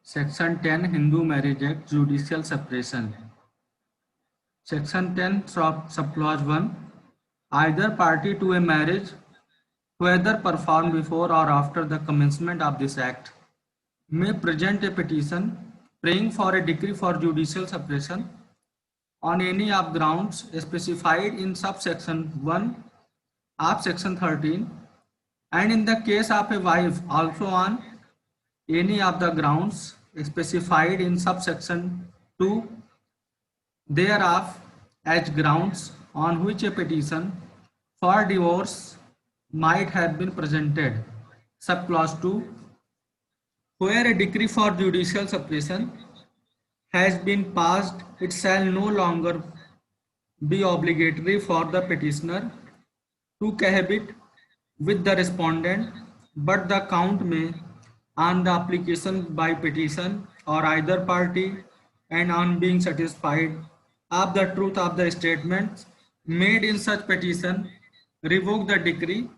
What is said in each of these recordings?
Section 10 Hindu marriage act judicial separation. Section 10 sub clause 1 either party to a marriage whether performed before or after the commencement of this act may present a petition praying for a decree for judicial separation on any of grounds specified in subsection 1 of section 13, and in the case of a wife also on any of the grounds specified in subsection 2 thereof as grounds on which a petition for divorce might have been presented. Subclause 2. Where a decree for judicial separation has been passed, it shall no longer be obligatory for the petitioner to cohabit with the respondent, but the count may, on the application by petition or either party, and on being satisfied of the truth of the statements made in such petition, revoke the decree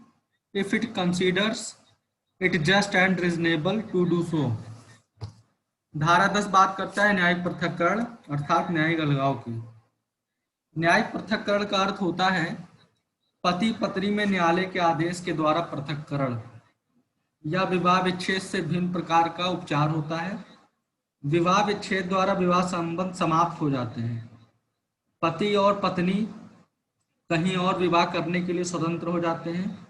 if it considers it just and reasonable to do so. धारा 10 बात करता है न्यायिक पृथक्करण अर्थात न्यायिक अलगाव की। न्यायिक पृथक्करण का अर्थ होता है पति पत्नी में न्यायालय के आदेश के द्वारा पृथक्करण या विवाह विच्छेद से भिन्न प्रकार का उपचार होता है। विवाह विच्छेद द्वारा विवाह संबंध समाप्त हो जाते हैं। पति और पत्नी कहीं और विवाह करने के लिए स्वतंत्र हो जाते हैं।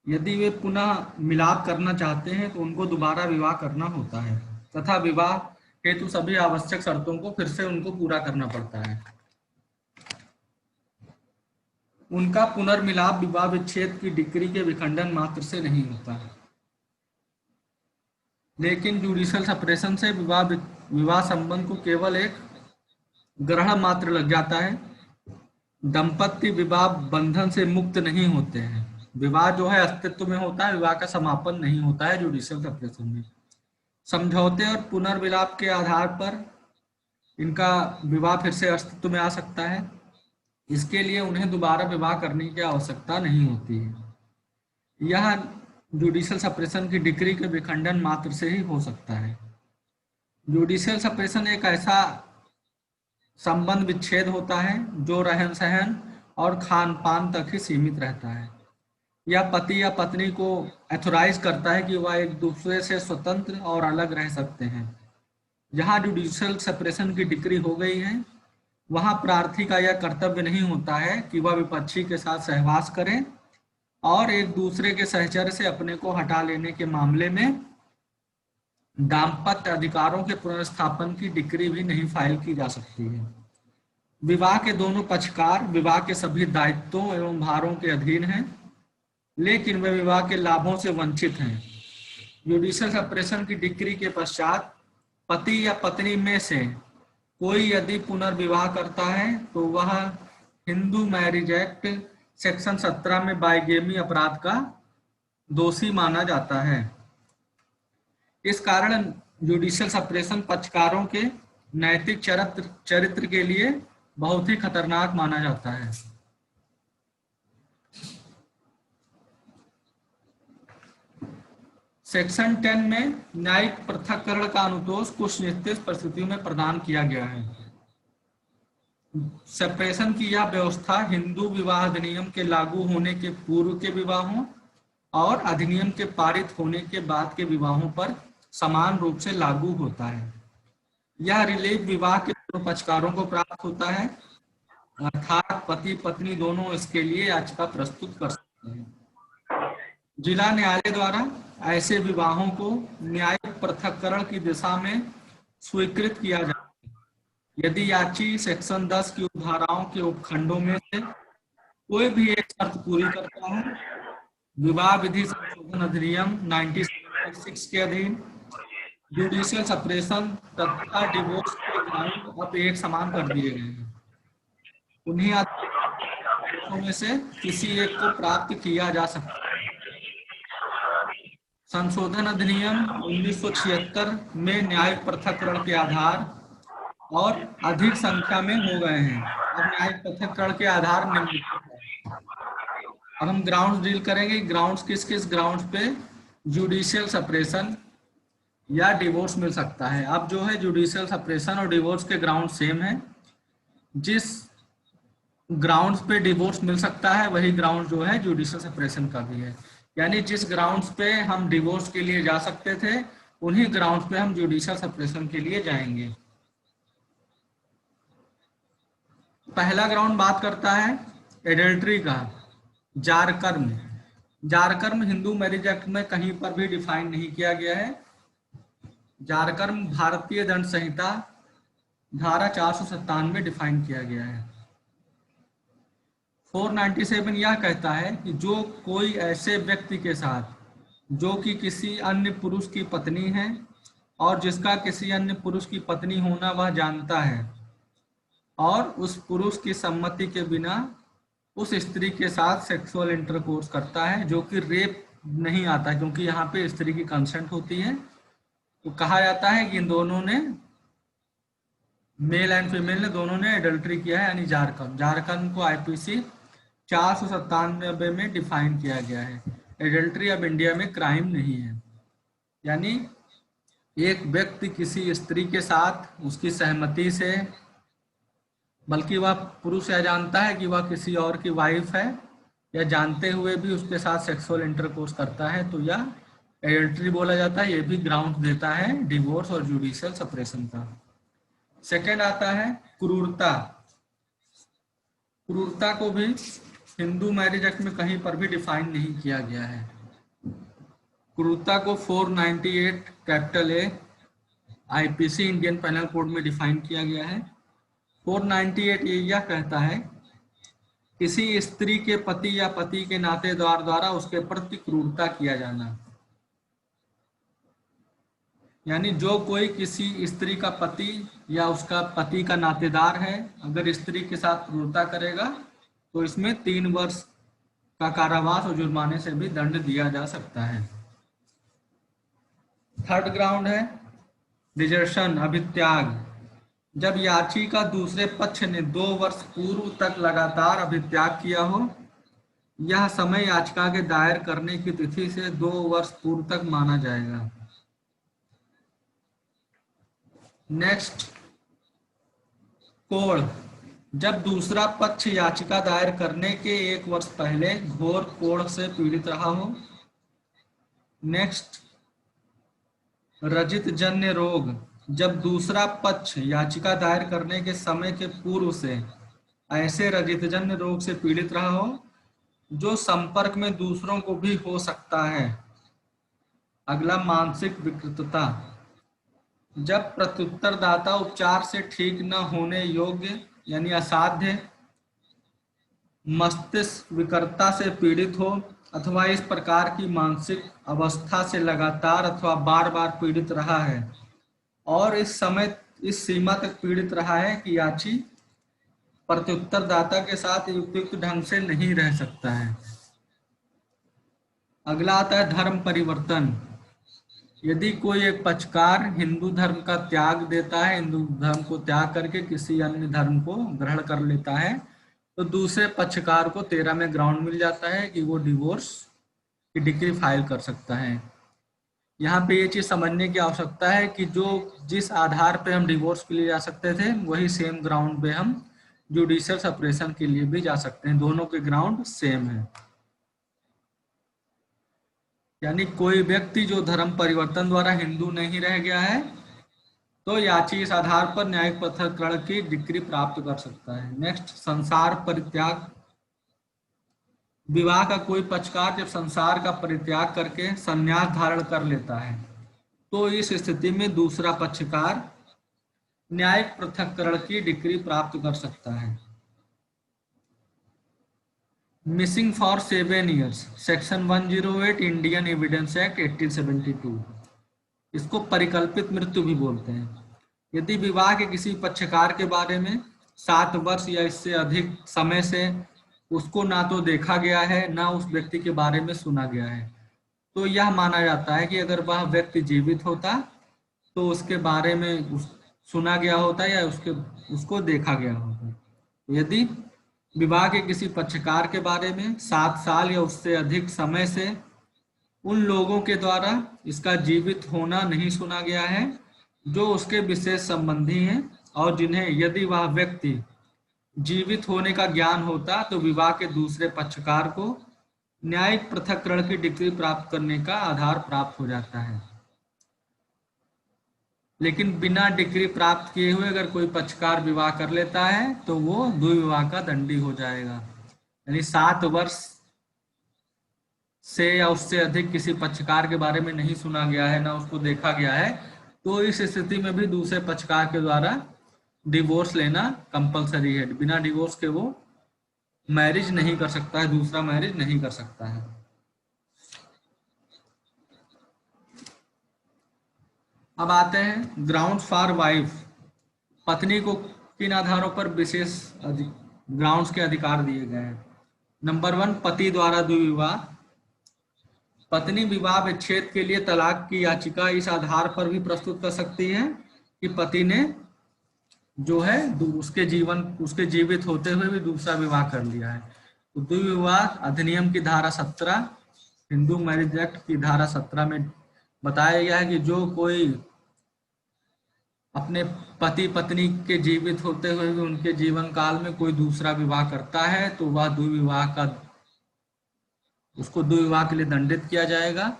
यदि वे पुनः मिलाप करना चाहते हैं तो उनको दोबारा विवाह करना होता है तथा विवाह हेतु सभी आवश्यक शर्तों को फिर से उनको पूरा करना पड़ता है। उनका पुनर्मिलाप विवाह विच्छेद की डिक्री के विखंडन मात्र से नहीं होता है, लेकिन जुडिशियल सेपरेशन से विवाह संबंध को केवल एक ग्रहण मात्र लग जाता है। दंपति विवाह बंधन से मुक्त नहीं होते हैं। विवाह जो है अस्तित्व में होता है, विवाह का समापन नहीं होता है जुडिशियल सेपरेशन में। समझौते और पुनर्विलाप के आधार पर इनका विवाह फिर से अस्तित्व में आ सकता है। इसके लिए उन्हें दोबारा विवाह करने की आवश्यकता नहीं होती है। यह जुडिशियल सेपरेशन की डिक्री के विखंडन मात्र से ही हो सकता है। जुडिशियल सेपरेशन एक ऐसा संबंध विच्छेद होता है जो रहन सहन और खान पान तक ही सीमित रहता है। यह पति या पत्नी को एथोराइज करता है कि वह एक दूसरे से स्वतंत्र और अलग रह सकते हैं। जहां जुडिशियल सेपरेशन की डिक्री हो गई है वहां प्रार्थी का यह कर्तव्य नहीं होता है कि वह विपक्षी के साथ सहवास करें और एक दूसरे के सहचर्य से अपने को हटा लेने के मामले में दाम्पत्य अधिकारों के पुनर्स्थापन की डिक्री भी नहीं फाइल की जा सकती है। विवाह के दोनों पक्षकार विवाह के सभी दायित्वों एवं भारों के अधीन हैं, लेकिन वे विवाह के लाभों से वंचित हैं। जुडिशियल सेपरेशन की डिक्री के पश्चात पति या पत्नी में से कोई यदि पुनर्विवाह करता है तो वह हिंदू मैरिज एक्ट सेक्शन 17 में बाइगेमी अपराध का दोषी माना जाता है। इस कारण जुडिशियल सेपरेशन पक्षकारों के नैतिक चरित्र के लिए बहुत ही खतरनाक माना जाता है। सेक्शन 10 में न्यायिक पृथक्करण का अनुतोष कुछ निश्चित परिस्थितियों में प्रदान किया गया है। सेपरेशन की यह व्यवस्था हिंदू विवाह अधिनियम के लागू होने के पूर्व के विवाहों और अधिनियम के पारित होने के बाद के विवाहों पर समान रूप से लागू होता है। यह रिलीफ विवाह के दोनों पक्षकारों को प्राप्त होता है, अर्थात पति पत्नी दोनों इसके लिए याचिका प्रस्तुत कर सकते हैं। जिला न्यायालय द्वारा ऐसे विवाहों को न्यायिक पृथक्करण की दिशा में स्वीकृत किया जाता है यदि याची सेक्शन 10 की उपधाराओं के उपखंडों में से कोई भी एक शर्त पूरी करता है। विवाह विधि संशोधन अधिनियम 1976 के अधीन जुडिशियल सेपरेशन तथा डिवोर्स के ग्राउंड अब एक समान कर दिए गए हैं। उन्हीं आदेशों में से किसी एक को प्राप्त किया जा सकता है। संशोधन अधिनियम 1976 में न्यायिक पृथक्करण के आधार और अधिक संख्या में हो गए हैं। अब न्यायिक पृथक्करण के आधार निम्नलिखित हैं। अब हम ग्राउंड्स डील करेंगे। ग्राउंड्स किस किस ग्राउंड्स पे जुडिशियल सेपरेशन या डिवोर्स मिल सकता है। अब जो है जुडिशियल सेपरेशन और डिवोर्स के ग्राउंड सेम है। जिस ग्राउंड्स पे डिवोर्स मिल सकता है वही ग्राउंड जो है जुडिशियल सेपरेशन का भी है। यानी जिस ग्राउंड्स पे हम डिवोर्स के लिए जा सकते थे उन्हीं ग्राउंड्स पे हम जुडिशियल सेपरेशन के लिए जाएंगे। पहला ग्राउंड बात करता है एडल्ट्री का, जारकर्म। जारकर्म हिंदू मैरिज एक्ट में कहीं पर भी डिफाइन नहीं किया गया है। जारकर्म भारतीय दंड संहिता धारा 497 में डिफाइन किया गया है। 497 यह कहता है कि जो कोई ऐसे व्यक्ति के साथ जो कि किसी अन्य पुरुष की पत्नी है और जिसका किसी अन्य पुरुष की पत्नी होना वह जानता है और उस पुरुष की सम्मति के बिना उस स्त्री के साथ सेक्सुअल इंटरकोर्स करता है, जो कि रेप नहीं आता क्योंकि यहाँ पे स्त्री की कंसेंट होती है, तो कहा जाता है कि इन दोनों ने, मेल एंड फीमेल ने, दोनों ने एडल्ट्री किया है, यानी जारकर्म। जारकर्म को आईपीसी 497 में डिफाइन किया गया है। एडल्ट्री अब इंडिया में क्राइम नहीं है। यानी एक व्यक्ति किसी स्त्री के साथ उसकी सहमति से, बल्कि वह पुरुष यह जानता है कि वह किसी और की वाइफ है या जानते हुए भी उसके साथ सेक्सुअल इंटरकोर्स करता है, तो यह एडल्ट्री बोला जाता है। यह भी ग्राउंड देता है डिवोर्स और जुडिशियल सेपरेशन का। सेकेंड आता है क्रूरता। क्रूरता को भी हिंदू मैरिज एक्ट में कहीं पर भी डिफाइन नहीं किया गया है। क्रूरता को 498 capital A IPC Indian penal code में डिफाइन किया गया है। 498 यह कहता है किसी स्त्री के पति या पति के नातेदार द्वारा उसके प्रति क्रूरता किया जाना। यानी जो कोई किसी स्त्री का पति या उसका पति का नातेदार है, अगर स्त्री के साथ क्रूरता करेगा तो इसमें 3 वर्ष का कारावास और जुर्माने से भी दंड दिया जा सकता है। थर्ड ग्राउंड है डिजर्शन, अभित्याग। जब याची का दूसरे पक्ष ने 2 वर्ष पूर्व तक लगातार अभित्याग किया हो, यह समय याचिका के दायर करने की तिथि से 2 वर्ष पूर्व तक माना जाएगा। नेक्स्ट, कोढ़। जब दूसरा पक्ष याचिका दायर करने के 1 वर्ष पहले घोर कोढ़ से पीड़ित रहा हो। नेक्स्ट, रजित जन्य रोग। जब दूसरा पक्ष याचिका दायर करने के समय के पूर्व से ऐसे रजितजन्य रोग से पीड़ित रहा हो जो संपर्क में दूसरों को भी हो सकता है। अगला, मानसिक विकृतता। जब प्रत्युत्तरदाता उपचार से ठीक न होने योग्य यानी असाध्य मस्तिष्क विकृतता से पीड़ित हो अथवा इस प्रकार की मानसिक अवस्था से लगातार अथवा बार बार पीड़ित रहा है और इस सीमा तक पीड़ित रहा है कि याची प्रत्युत्तरदाता के साथ उपयुक्त ढंग से नहीं रह सकता है। अगला आता है धर्म परिवर्तन। यदि कोई एक पक्षकार हिंदू धर्म का त्याग देता है, हिंदू धर्म को त्याग करके किसी अन्य धर्म को ग्रहण कर लेता है, तो दूसरे पक्षकार को 13 में ग्राउंड मिल जाता है कि वो डिवोर्स की डिक्री फाइल कर सकता है। यहाँ पे ये चीज समझने की आवश्यकता है कि जो जिस आधार पे हम डिवोर्स के लिए जा सकते थे वही सेम ग्राउंड पे हम जुडिशियल सेपरेशन के लिए भी जा सकते हैं। दोनों के ग्राउंड सेम है। यानी कोई व्यक्ति जो धर्म परिवर्तन द्वारा हिंदू नहीं रह गया है तो याची इस आधार पर न्यायिक पृथक्करण की डिग्री प्राप्त कर सकता है। नेक्स्ट, संसार परित्याग। विवाह का कोई पक्षकार जब संसार का परित्याग करके संन्यास धारण कर लेता है तो इस स्थिति में दूसरा पक्षकार न्यायिक पृथक्करण की डिग्री प्राप्त कर सकता है। Missing for 7 years, section 108 Indian evidence act 1872। इसको परिकल्पित मृत्यु भी बोलते हैं। यदि विवाह के किसी पक्षकार के बारे में 7 वर्ष या इससे अधिक समय से उसको ना तो देखा गया है ना उस व्यक्ति के बारे में सुना गया है, तो यह माना जाता है कि अगर वह व्यक्ति जीवित होता तो उसके बारे में सुना गया होता या उसको देखा गया होता। यदि विवाह के किसी पक्षकार के बारे में 7 साल या उससे अधिक समय से उन लोगों के द्वारा इसका जीवित होना नहीं सुना गया है जो उसके विशेष संबंधी हैं और जिन्हें यदि वह व्यक्ति जीवित होने का ज्ञान होता तो विवाह के दूसरे पक्षकार को न्यायिक पृथक्करण की डिग्री प्राप्त करने का आधार प्राप्त हो जाता है। लेकिन बिना डिग्री प्राप्त किए हुए अगर कोई पक्षकार विवाह कर लेता है तो वो द्विविवाह का दंडी हो जाएगा। यानी 7 वर्ष से या उससे अधिक किसी पक्षकार के बारे में नहीं सुना गया है, ना उसको देखा गया है, तो इस स्थिति में भी दूसरे पक्षकार के द्वारा डिवोर्स लेना कंपलसरी है। बिना डिवोर्स के वो मैरिज नहीं कर सकता है, दूसरा मैरिज नहीं कर सकता है। अब आते हैं ग्राउंड्स फॉर वाइफ। पत्नी को किन आधारों पर विशेष ग्राउंड्स के अधिकार दिए गए हैं? नंबर 1, पति द्वारा द्विविवाह। पत्नी विवाह विच्छेद के लिए तलाक की याचिका इस आधार पर भी प्रस्तुत कर सकती है कि पति ने जो है उसके जीवित होते हुए भी दूसरा विवाह कर लिया है। तो द्विविवाह अधिनियम की धारा 17, हिंदू मैरिज एक्ट की धारा 17 में बताया गया है कि जो कोई अपने पति पत्नी के जीवित होते हुए भी उनके जीवन काल में कोई दूसरा विवाह करता है तो वह उसको द्विविवाह के लिए दंडित किया जाएगा।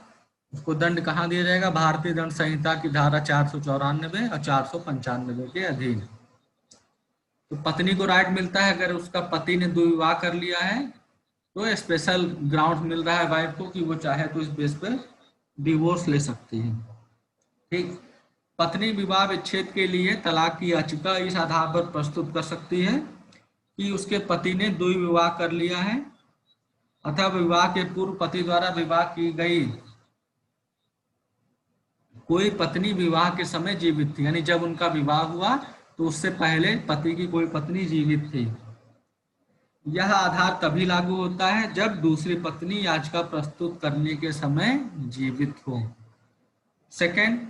उसको दंड कहाँ दिया जाएगा? भारतीय दंड संहिता की धारा 494 और 495 के अधीन। तो पत्नी को राइट मिलता है, अगर उसका पति ने द्विविवाह कर लिया है तो स्पेशल ग्राउंड मिल रहा है वाइफ को कि वो चाहे तो इस बेस पे डिवोर्स ले सकती है। ठीक। पत्नी विवाह विच्छेद के लिए तलाक की याचिका इस आधार पर प्रस्तुत कर सकती है कि उसके पति ने द्विविवाह कर लिया है अथवा विवाह के पूर्व पति द्वारा विवाह की गई कोई पत्नी विवाह के समय जीवित थी। यानी जब उनका विवाह हुआ तो उससे पहले पति की कोई पत्नी जीवित थी। यह आधार तभी लागू होता है जब दूसरी पत्नी याचिका प्रस्तुत करने के समय जीवित हो। सेकंड,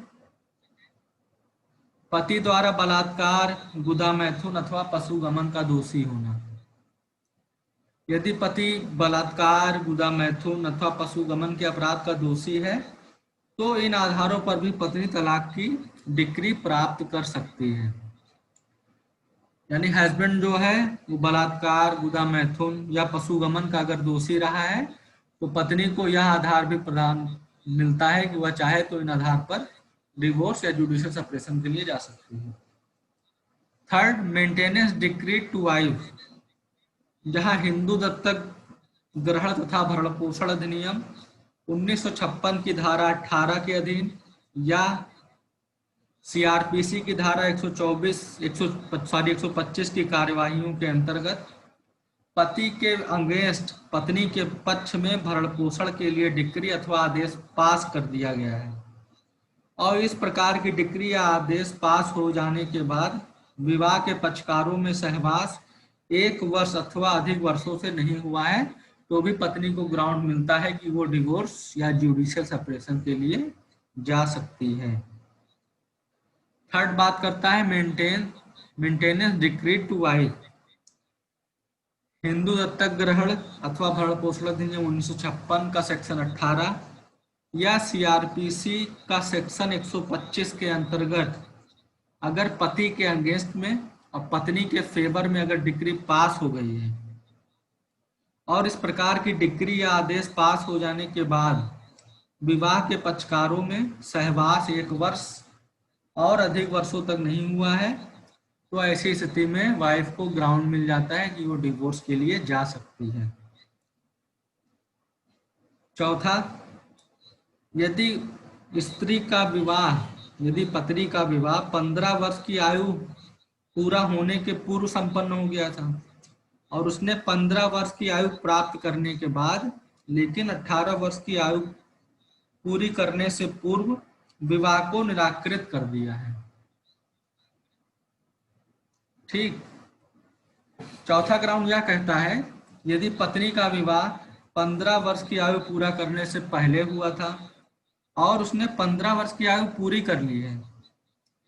पति द्वारा बलात्कार, गुदा मैथुन अथवा पशुगमन का दोषी होना। यदि पति बलात्कार, गुदा मैथुन अथवा पशुगमन के अपराध का दोषी है तो इन आधारों पर भी पत्नी तलाक की डिक्री प्राप्त कर सकती है। यानी हस्बैंड जो है वो बलात्कार, गुदा मैथुन या पशुगमन का अगर दोषी रहा है तो पत्नी को यह आधार भी प्रदान मिलता है कि वह चाहे तो इन आधार पर डिवोर्स या जुडिशियल सेपरेशन के लिए जा सकती है। Third, maintenance decree to wife. जहां हिंदू दत्तक ग्रहण तथा भरण पोषण अधिनियम 1956 की धारा 18 के अधीन या सीआरपीसी की धारा 125 की कार्यवाहियों के अंतर्गत पति के अगेंस्ट पत्नी के पक्ष में भरण पोषण के लिए डिक्री अथवा आदेश पास कर दिया गया है और इस प्रकार की डिक्री या आदेश पास हो जाने के बाद विवाह के पक्षकारों में सहवास 1 वर्ष अथवा अधिक वर्षों से नहीं हुआ है तो भी पत्नी को ग्राउंड मिलता है कि वो डिवोर्स या जुडिशियल सेपरेशन के लिए जा सकती है। थर्ड बात करता है maintenance decree to wife. Hindu दत्तक ग्रहण अथवा भरण पोषण अधिनियम 1956 का सेक्शन 18 या सीआरपीसी का सेक्शन 125 के अंतर्गत अगर पति के अगेंस्ट में और पत्नी के फेवर में अगर डिक्री पास हो गई है और इस प्रकार की डिक्री या आदेश पास हो जाने के बाद विवाह के पक्षकारों में सहवास 1 वर्ष और अधिक वर्षों तक नहीं हुआ है तो ऐसी स्थिति में वाइफ को ग्राउंड मिल जाता है कि वो डिवोर्स के लिए जा सकती है। चौथा, यदि पत्नी का विवाह 15 वर्ष की आयु पूरा होने के पूर्व संपन्न हो गया था और उसने 15 वर्ष की आयु प्राप्त करने के बाद लेकिन 18 वर्ष की आयु पूरी करने से पूर्व विवाह को निराकृत कर दिया है। ठीक। चौथा ग्राउंड यह कहता है यदि पत्नी का विवाह 15 वर्ष की आयु पूरा करने से पहले हुआ था और उसने 15 वर्ष की आयु पूरी कर ली है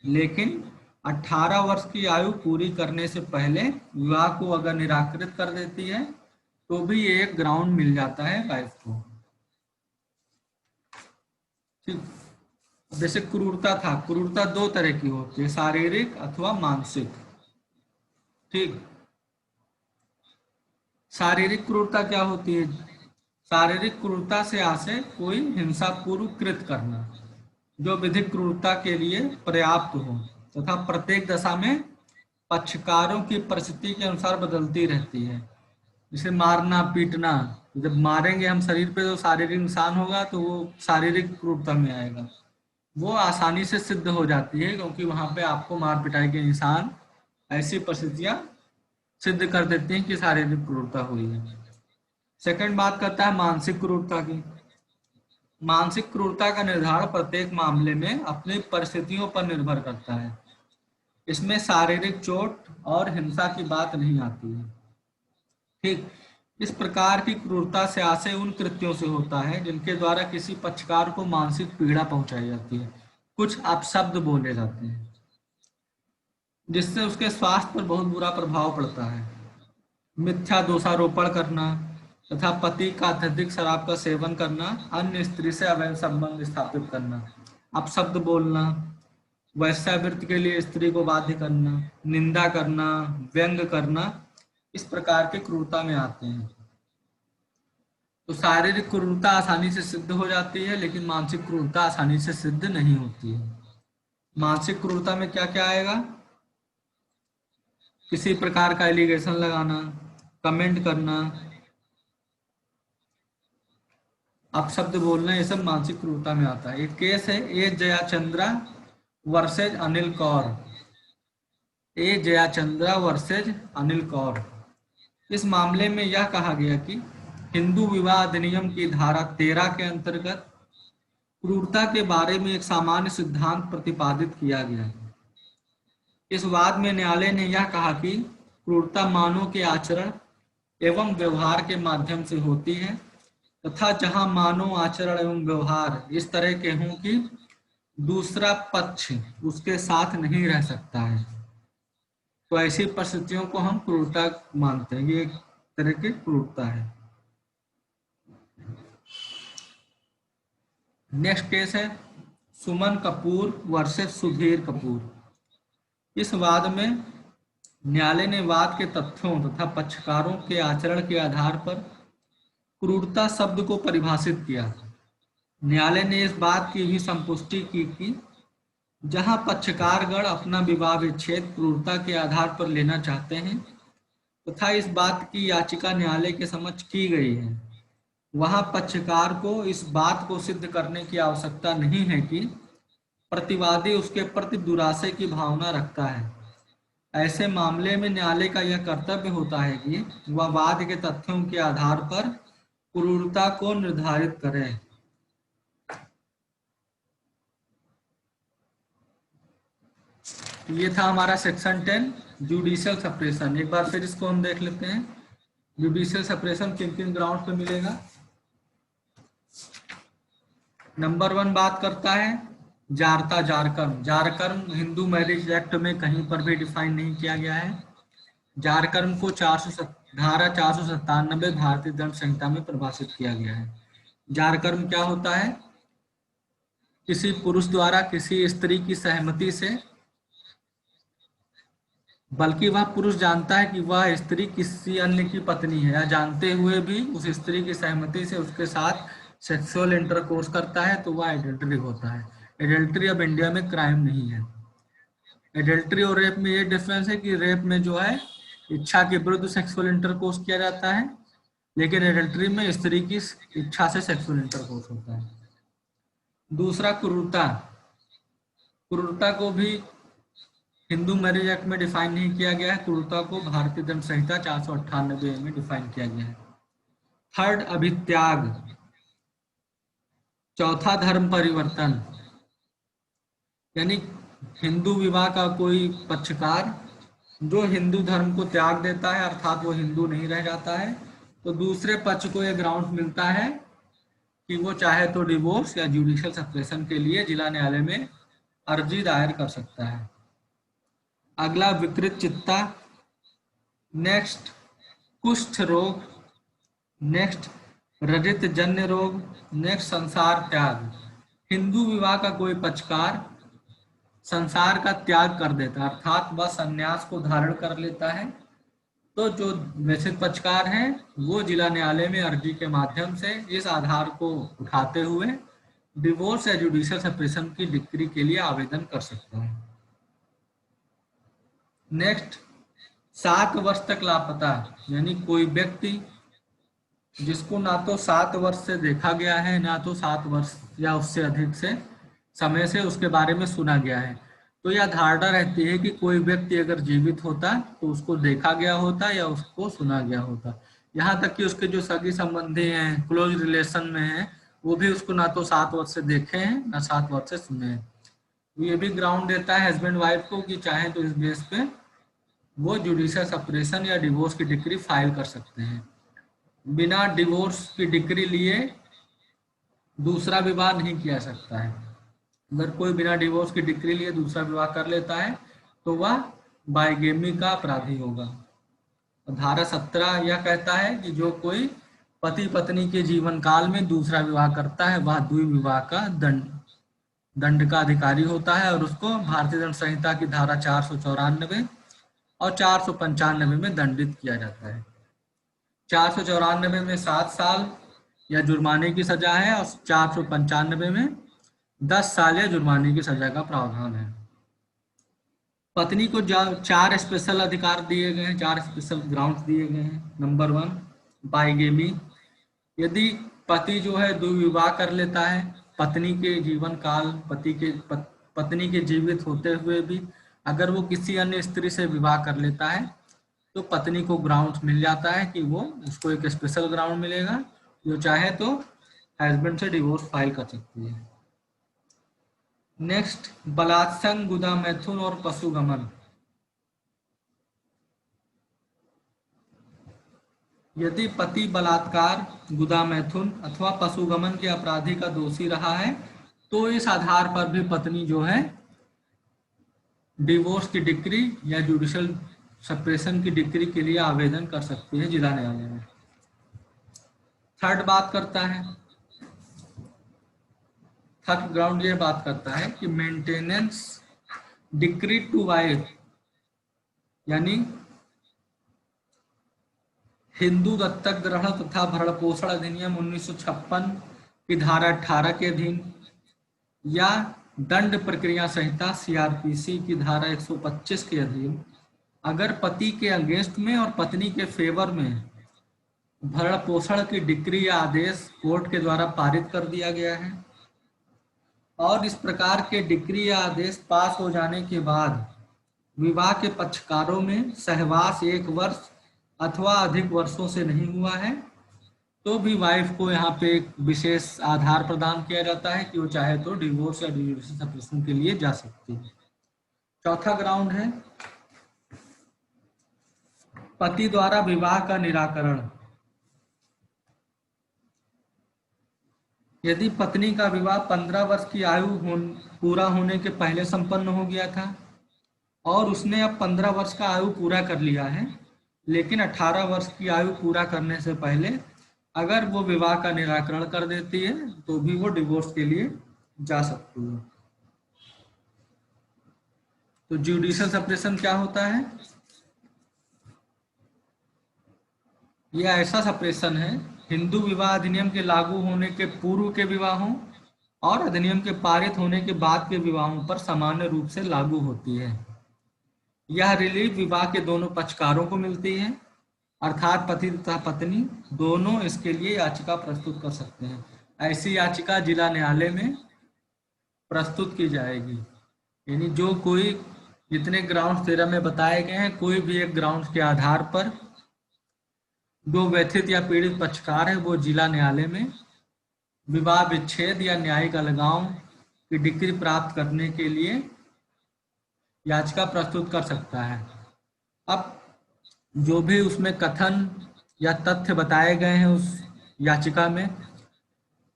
लेकिन 18 वर्ष की आयु पूरी करने से पहले विवाह को अगर निराकृत कर देती है तो भी एक ग्राउंड मिल जाता है वाइफ को। ठीक। जैसे क्रूरता था, क्रूरता दो तरह की होती है, शारीरिक अथवा मानसिक। ठीक। शारीरिक क्रूरता क्या होती है? शारीरिक क्रूरता से आशय कोई हिंसापूर्व कृत करना जो विधिक क्रूरता के लिए पर्याप्त हो तथा प्रत्येक दशा में पक्षकारों की परिस्थिति के अनुसार बदलती रहती है। जैसे मारना पीटना, जब मारेंगे हम शरीर पे तो शारीरिक नुकसान होगा, तो वो शारीरिक क्रूरता में आएगा। वो आसानी से सिद्ध हो जाती है क्योंकि वहां पे आपको मार पिटाई के निशान, ऐसी परिस्थितियां सिद्ध कर देती हैं कि शारीरिक क्रूरता हुई है। सेकंड बात करता है मानसिक क्रूरता की। मानसिक क्रूरता का निर्धारण प्रत्येक मामले में अपनी परिस्थितियों पर निर्भर करता है। इसमें शारीरिक चोट और हिंसा की बात नहीं आती है। ठीक। इस प्रकार की क्रूरता से आशय उन कृत्यों से होता है जिनके द्वारा किसी पक्षकार को मानसिक पीड़ा पहुंचाई जाती है, कुछ अपशब्द बोले जाते हैं जिससे उसके स्वास्थ्य पर बहुत बुरा प्रभाव पड़ता है। मिथ्या दोषारोपण करना तथा पति का अत्यधिक शराब का सेवन करना, अन्य स्त्री से अवैध संबंध स्थापित करना, अपशब्द बोलना, वेश्यावृत्ति के लिए स्त्री को बाध्य करना, निंदा करना, व्यंग करना, इस प्रकार के क्रूरता में आते हैं। तो शारीरिक क्रूरता आसानी से सिद्ध हो जाती है लेकिन मानसिक क्रूरता आसानी से सिद्ध नहीं होती है। मानसिक क्रूरता में क्या क्या आएगा? किसी प्रकार का एलिगेशन लगाना, कमेंट करना, अपशब्द बोलना, ये सब मानसिक क्रूरता में आता है। एक केस है ए जयाचंद्रा वर्सेज अनिल कौर। ए जयाचंद्रा वर्सेज अनिल कौर। इस मामले में यह कहा गया कि हिंदू विवाह अधिनियम की धारा 13 के अंतर्गत क्रूरता के बारे में एक सामान्य सिद्धांत प्रतिपादित किया गया है। इस वाद में न्यायालय ने यह कहा कि क्रूरता मानव के आचरण एवं व्यवहार के माध्यम से होती है तथा जहां मानव आचरण एवं व्यवहार इस तरह के हों कि दूसरा पक्ष उसके साथ नहीं रह सकता है, तो ऐसी परिस्थितियों को हम क्रूरता मानते हैं। ये एक तरह की क्रूरता है। नेक्स्ट केस है सुमन कपूर वर्सेस सुधीर कपूर। इस वाद में न्यायालय ने वाद के तथ्यों तथा पक्षकारों के आचरण के आधार पर क्रूरता शब्द को परिभाषित किया। न्यायालय ने इस बात की भी संपुष्टि की कि जहां पक्षकारगण अपना विवाह विच्छेद क्रूरता के आधार पर लेना चाहते हैं तथा इस बात की याचिका न्यायालय के समक्ष की गई है, वहां पक्षकार को इस बात को सिद्ध करने की आवश्यकता नहीं है कि प्रतिवादी उसके प्रति दुराशय की भावना रखता है। ऐसे मामले में न्यायालय का यह कर्तव्य होता है कि वह वाद के तथ्यों के आधार पर क्रूरता को निर्धारित करे। ये था हमारा सेक्शन 10 जुडिशियल सेपरेशन। एक बार फिर इसको हम देख लेते हैं। जुडिशियल सेपरेशन किन किन ग्राउंड पे मिलेगा? नंबर 1 बात करता है जारता जारकर्म। जारकर्म हिंदू मैरिज एक्ट में कहीं पर भी डिफाइन नहीं किया गया है। जारकर्म को धारा 497 भारतीय दंड संहिता में परिभाषित किया गया है। जारकर्म क्या होता है? किसी पुरुष द्वारा किसी स्त्री की सहमति से, बल्कि वह पुरुष जानता है कि वह स्त्री किसी अन्य की पत्नी है या जानते हुए भी उस स्त्री की सहमति से उसके साथ सेक्सुअल इंटरकोर्स करता है, तो वह एडल्ट्री होता है। एडल्ट्री अब इंडिया में क्राइम नहीं है। एडल्ट्री और रेप में ये डिफरेंस है कि रेप में जो है इच्छा के विरुद्ध सेक्सुअल इंटरकोर्स किया जाता है, लेकिन एडल्ट्री में स्त्री की इच्छा से सेक्सुअल इंटरकोर्स होता है। दूसरा क्रूरता। क्रूरता को भी हिंदू मैरिज एक्ट में डिफाइन नहीं किया गया है। क्रूरता को भारतीय दंड संहिता 498 में डिफाइन किया गया है। थर्ड अभित्याग। चौथा धर्म परिवर्तन, यानी हिंदू विवाह का कोई पक्षकार जो हिंदू धर्म को त्याग देता है, अर्थात वो हिंदू नहीं रह जाता है, तो दूसरे पक्ष को यह ग्राउंड मिलता है कि वो चाहे तो डिवोर्स या जुडिशियल सेपरेशन के लिए जिला न्यायालय में अर्जी दायर कर सकता है। अगला विकृत चित्ता। नेक्स्ट कुष्ठ रोग। नेक्स्ट रजित जन्य रोग। नेक्स्ट संसार त्याग। हिंदू विवाह का कोई पक्षकार संसार का त्याग कर देता है, अर्थात वह संन्यास को धारण कर लेता है, तो जो व्यथित पक्षकार है वो जिला न्यायालय में अर्जी के माध्यम से इस आधार को उठाते हुए डिवोर्स या जुडिशियल सेपरेशन की डिक्री के लिए आवेदन कर सकता है। नेक्स्ट, 7 वर्ष तक लापता, यानी कोई व्यक्ति जिसको ना तो 7 वर्ष से देखा गया है, ना तो 7 वर्ष या उससे अधिक से समय से उसके बारे में सुना गया है, तो यह धारणा रहती है कि कोई व्यक्ति अगर जीवित होता तो उसको देखा गया होता या उसको सुना गया होता। यहाँ तक कि उसके जो सगी संबंधी हैं, क्लोज रिलेशन में हैं, वो भी उसको ना तो 7 वर्ष से देखे हैं ना 7 वर्ष से सुने हैं। ये भी ग्राउंड देता है हस्बैंड वाइफ को कि चाहे तो इस बेस पे वो जुडिशियल सेपरेशन या डिवोर्स की डिक्री फाइल कर सकते हैं। बिना डिवोर्स की डिक्री लिए दूसरा विवाह नहीं किया सकता है। अगर कोई बिना डिवोर्स की डिक्री लिए दूसरा विवाह कर लेता है तो वह बाइगेमी का अपराधी होगा। धारा 17 यह कहता है कि जो कोई पति पत्नी के जीवन काल में दूसरा विवाह करता है वह द्विविवाह का दंड का अधिकारी होता है और उसको भारतीय दंड संहिता की धारा 494 और 495 में दंडित किया जाता है। 494 में 7 साल या जुर्माने की सजा है और 495 में 10 साल या जुर्माने की सजा का प्रावधान है। पत्नी को 4 स्पेशल अधिकार दिए गए हैं, 4 स्पेशल ग्राउंड्स दिए गए हैं। Number 1, bigamy. यदि पति जो है द्विविवाह कर लेता है, पत्नी के जीवन काल पत्नी के जीवित होते हुए भी अगर वो किसी अन्य स्त्री से विवाह कर लेता है तो पत्नी को ग्राउंड मिल जाता है कि वो उसको एक स्पेशल ग्राउंड मिलेगा, जो चाहे तो हस्बैंड से डिवोर्स फाइल कर सकती है। नेक्स्ट, बलात्संग, गुदा मैथुन और पशुगमन। यदि पति बलात्कार, गुदा मैथुन अथवा पशुगमन के अपराधी का दोषी रहा है तो इस आधार पर भी पत्नी जो है डिवोर्स की डिक्री या जुडिशियल सेपरेशन की डिक्री के लिए आवेदन कर सकती है जिला न्यायालय में। थर्ड ग्राउंड ये बात करता है कि मेंटेनेंस डिक्री टू वाइफ, यानी हिंदू दत्तक ग्रहण तथा भरण पोषण अधिनियम 1956 की धारा 18 के अधीन या दंड प्रक्रिया संहिता सीआरपीसी की धारा 125 के अधीन अगर पति के अगेंस्ट में और पत्नी के फेवर में भरण पोषण की डिक्री या आदेश कोर्ट के द्वारा पारित कर दिया गया है और इस प्रकार के डिक्री या आदेश पास हो जाने के बाद विवाह के पक्षकारों में सहवास 1 वर्ष अथवा अधिक वर्षों से नहीं हुआ है तो भी वाइफ को यहाँ पे एक विशेष आधार प्रदान किया जाता है कि वो चाहे तो डिवोर्स या जुडिशियल सेपरेशन के लिए जा सकती है। चौथा ग्राउंड है पति द्वारा विवाह का निराकरण। यदि पत्नी का विवाह 15 वर्ष की आयु पूरा होने के पहले संपन्न हो गया था और उसने अब 15 वर्ष का आयु पूरा कर लिया है, लेकिन 18 वर्ष की आयु पूरा करने से पहले अगर वो विवाह का निराकरण कर देती है तो भी वो डिवोर्स के लिए जा सकती है। तो जुडिशियल सेपरेशन क्या होता है? यह ऐसा सेपरेशन है हिंदू विवाह अधिनियम के लागू होने के पूर्व के विवाहों और अधिनियम के पारित होने के बाद के विवाहों पर सामान्य रूप से लागू होती है। यह रिलीफ विवाह के दोनों पक्षकारों को मिलती है, अर्थात पति तथा पत्नी दोनों इसके लिए याचिका प्रस्तुत कर सकते हैं। ऐसी याचिका जिला न्यायालय में प्रस्तुत की जाएगी, यानी जो कोई जितने ग्राउंड 13 में बताए गए हैं कोई भी एक ग्राउंड के आधार पर जो व्यथित या पीड़ित पक्षकार है वो जिला न्यायालय में विवाह विच्छेद या न्यायिक अलगाव की डिक्री प्राप्त करने के लिए याचिका प्रस्तुत कर सकता है। अब जो भी उसमें कथन या तथ्य बताए गए हैं उस याचिका में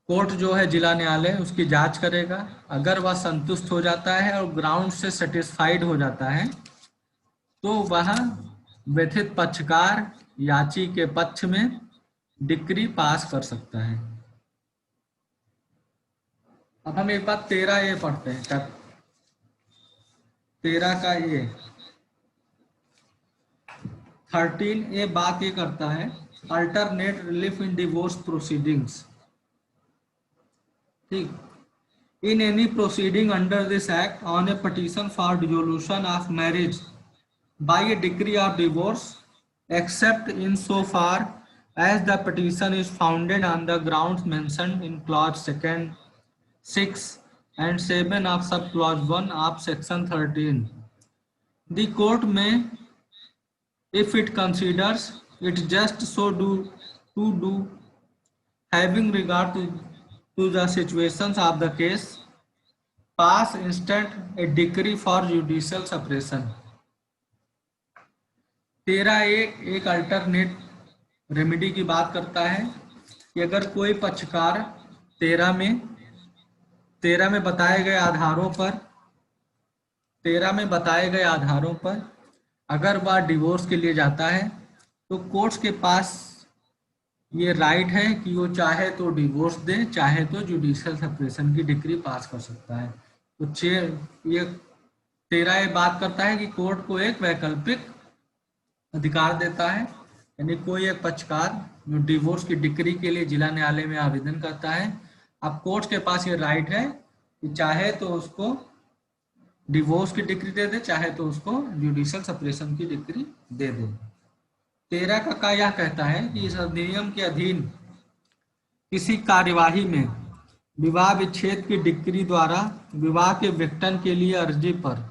कोर्ट जो है जिला न्यायालय उसकी जांच करेगा। अगर वह संतुष्ट हो जाता है और ग्राउंड से सेटिस्फाइड हो जाता है तो वह व्यथित पक्षकार याची के पक्ष में डिक्री पास कर सकता है। अब हम एक बात 13A पढ़ते हैं। 13 का ये 13A बात ये करता है alternate relief in divorce proceedings. ठीक, in any proceeding under this act on a petition for dissolution of marriage by a decree of divorce, except in so far as the petition is founded on the grounds mentioned in clause 2, 6 and 7 of sub clause 1 of section 13, the court may, if it considers it just so to do, having regard to the situations of the case, pass instant A decree for judicial separation. 13A एक alternate remedy की बात करता है कि अगर कोई पक्षकार 13 में बताए गए आधारों पर अगर वह डिवोर्स के लिए जाता है तो कोर्ट्स के पास ये राइट है कि वो चाहे तो डिवोर्स दे, चाहे तो जुडिशियल सेपरेशन की डिक्री पास कर सकता है। तो ये 13A बात करता है कि कोर्ट को एक वैकल्पिक अधिकार देता है, यानी कोई एक पक्षकार जो डिवोर्स की डिक्री के लिए जिला न्यायालय में आवेदन करता है, अब कोर्ट के पास ये राइट है कि चाहे तो उसको डिवोर्स की डिक्री दे दे, चाहे तो उसको जुडिशियल सेपरेशन की डिक्री दे दे। 13 का यह कहता है कि इस अधिनियम के अधीन किसी कार्यवाही में विवाह विच्छेद की डिक्री द्वारा विवाह के विघटन के लिए अर्जी पर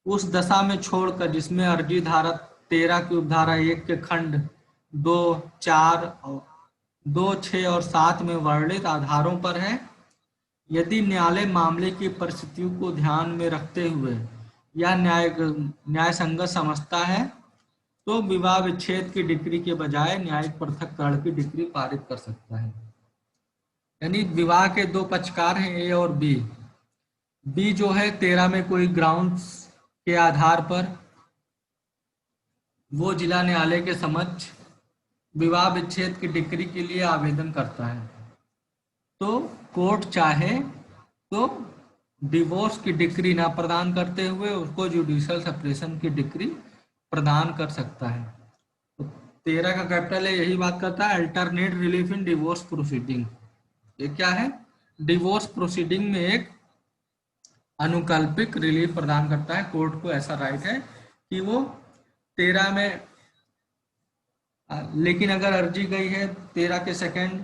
उस दशा में छोड़कर जिसमें अर्जी धारा 13 की उपधारा 1 के खंड 2, 4, 2, 6 और 7 में वर्णित आधारों पर है, यदि न्यायालय मामले की परिस्थितियों को ध्यान में रखते हुए या न्याय संगत समझता है तो विवाह विच्छेद की डिक्री के बजाय न्यायिक पृथक्करण की डिक्री पारित कर सकता है। यानी विवाह के दो पक्षकार हैं, ए और बी। बी जो है 13 में कोई ग्राउंड्स के आधार पर वो जिला न्यायालय के समक्ष विवाह विच्छेद की डिक्री के लिए आवेदन करता है, तो कोर्ट चाहे तो डिवोर्स की डिक्री ना प्रदान करते हुए उसको जुडिशियल सेपरेशन की डिक्री प्रदान कर सकता है। तो 13 का कैपिटल है यही बात करता है alternate relief in divorce proceeding. ये क्या है? डिवोर्स प्रोसीडिंग में एक अनुकल्पिक रिलीफ प्रदान करता है। कोर्ट को ऐसा राइट है कि वो 13 में, लेकिन अगर अर्जी गई है 13 के सेकंड,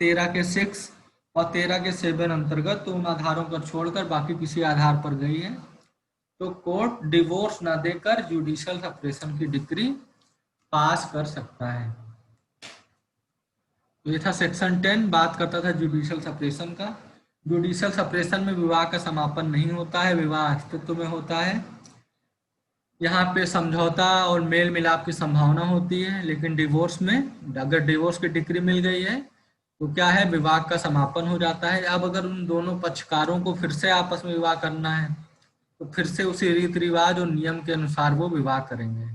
13 के 6 और 13 के 7 अंतर्गत, तो उन आधारों पर छोड़कर बाकी किसी आधार पर गई है तो कोर्ट डिवोर्स ना देकर जुडिशियल सेपरेशन की डिक्री पास कर सकता है। तो ये था सेक्शन 10, बात करता था जुडिशियल सेपरेशन का। जुडिशियल सेपरेशन में विवाह का समापन नहीं होता है, विवाह अस्तित्व में होता है। यहाँ पे समझौता और मेल मिलाप की संभावना होती है, लेकिन डिवोर्स में अगर डिवोर्स की डिक्री मिल गई है तो क्या है, विवाह का समापन हो जाता है। अब अगर उन दोनों पक्षकारों को फिर से आपस में विवाह करना है तो फिर से उसी रीति रिवाज और नियम के अनुसार वो विवाह करेंगे।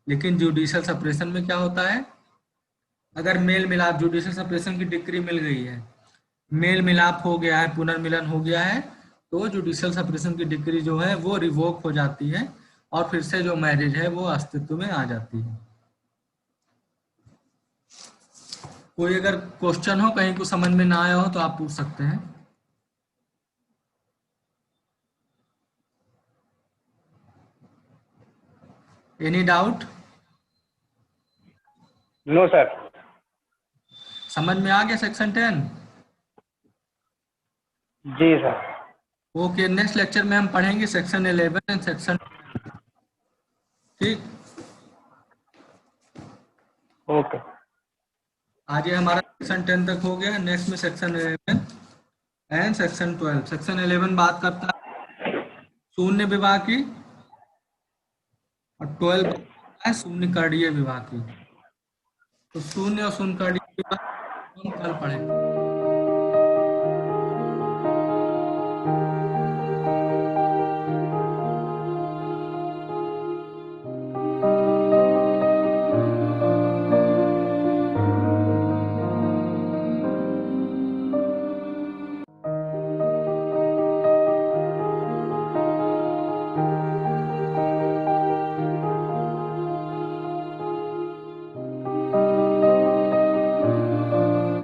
लेकिन जुडिशियल सेपरेशन में क्या होता है, अगर मेल मिलाप, जुडिशियल सेपरेशन की डिक्री मिल गई है, मेल मिलाप हो गया है, पुनर्मिलन हो गया है, तो जुडिशियल सेपरेशन की डिक्री जो है वो रिवोक हो जाती है और फिर से जो मैरिज है वो अस्तित्व में आ जाती है। कोई अगर क्वेश्चन हो, कहीं कुछ समझ में ना आया हो तो आप पूछ सकते हैं। Any doubt? No sir. समझ में आ गया सेक्शन 10? जी सर। ओके, नेक्स्ट लेक्चर में हम पढ़ेंगे सेक्शन 11 एंड सेक्शन, ठीक। ओके, आज ये हमारा सेक्शन 10 तक हो गया। नेक्स्ट में सेक्शन 11 एंड सेक्शन 12। सेक्शन 11 बात करता है शून्य विवाह की और 12 बात करता है शून्यकरणीय विवाह की। तो शून्य और शून्यकरणीय विवाह हम कल पढ़ेंगे।